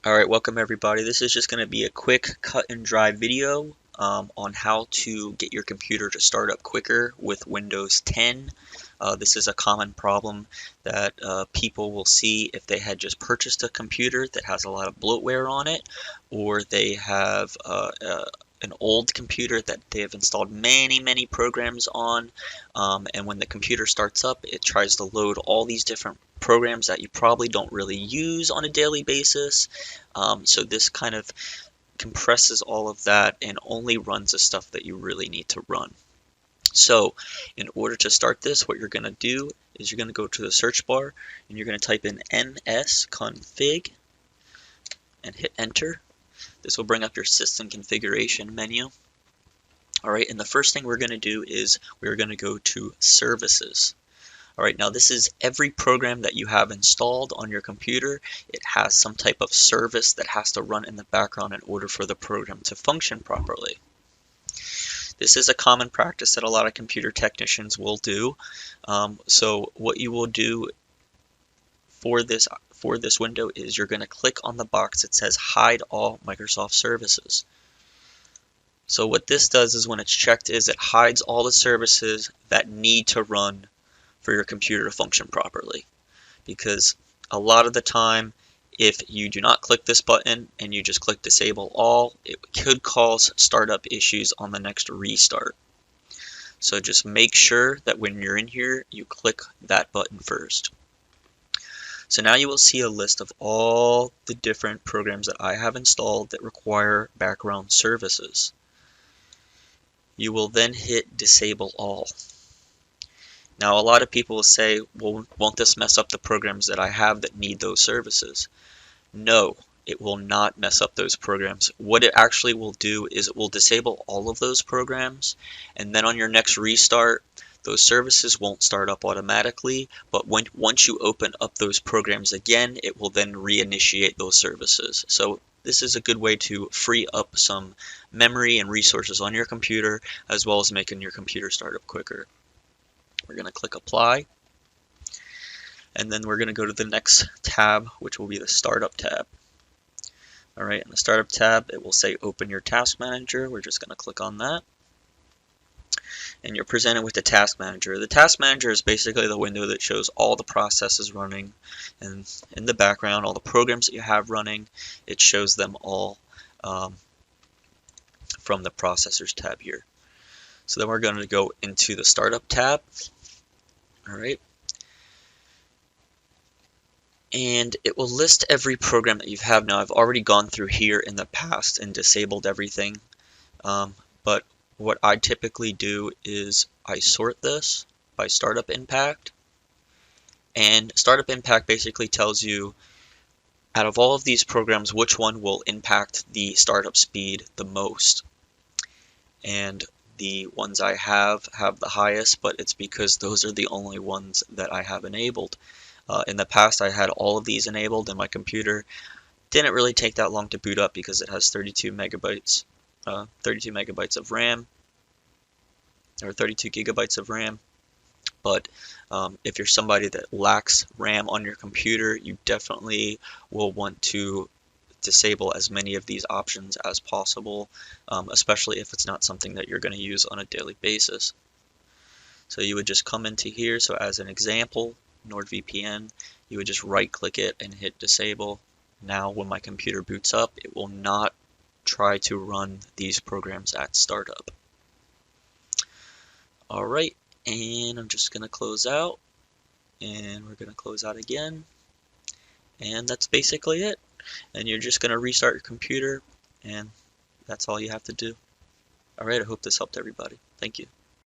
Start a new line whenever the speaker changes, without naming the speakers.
Alright, welcome everybody. This is just going to be a quick cut and dry video on how to get your computer to start up quicker with Windows 10. This is a common problem that people will see if they had just purchased a computer that has a lot of bloatware on it, or they have an old computer that they have installed many programs on, and when the computer starts up, it tries to load all these different programs that you probably don't really use on a daily basis. So this kind of compresses all of that and only runs the stuff that you really need to run. So in order to start this, what you're going to do is you're going to go to the search bar and you're going to type in msconfig and hit enter. This will bring up your system configuration menu. Alright, and the first thing we're going to do is we're going to go to services. Alright, now this is every program that you have installed on your computer. It has some type of service that has to run in the background in order for the program to function properly. This is a common practice that a lot of computer technicians will do. So what you will do for this window is you're going to click on the box that says hide all Microsoft services. So what this does is when it's checked is it hides all the services that need to run for your computer to function properly. Because a lot of the time, if you do not click this button and you just click disable all, it could cause startup issues on the next restart. So just make sure that when you're in here, you click that button first. So now you will see a list of all the different programs that I have installed that require background services. You will then hit disable all. Now a lot of people will say, well, won't this mess up the programs that I have that need those services? No, it will not mess up those programs. What it actually will do is it will disable all of those programs, and then on your next restart, those services won't start up automatically, but once you open up those programs again, it will then reinitiate those services. So this is a good way to free up some memory and resources on your computer, as well as making your computer start up quicker. We're going to click apply, and then we're going to go to the next tab, which will be the startup tab. Alright, in the startup tab, it will say open your task manager. We're just going to click on that. And you're presented with the task manager. The task manager is basically the window that shows all the processes running in the background, all the programs that you have running. It shows them all from the processors tab here. So then we're going to go into the startup tab. Alright. And it will list every program that you have. Now I've already gone through here in the past and disabled everything. But what I typically do is I sort this by startup impact. And startup impact basically tells you out of all of these programs which one will impact the startup speed the most. And the ones I have the highest, but it's because those are the only ones that I have enabled. In the past I had all of these enabled and my computer didn't really take that long to boot up because it has 32 megabytes of RAM, or 32 gigabytes of RAM. But if you're somebody that lacks RAM on your computer, you definitely will want to disable as many of these options as possible, especially if it's not something that you're going to use on a daily basis. So you would just come into here. So as an example, NordVPN, you would just right click it and hit disable. Now when my computer boots up, it will not try to run these programs at startup. Alright, and I'm just going to close out, and we're going to close out again, and that's basically it. And you're just going to restart your computer, and that's all you have to do. Alright, I hope this helped everybody. Thank you.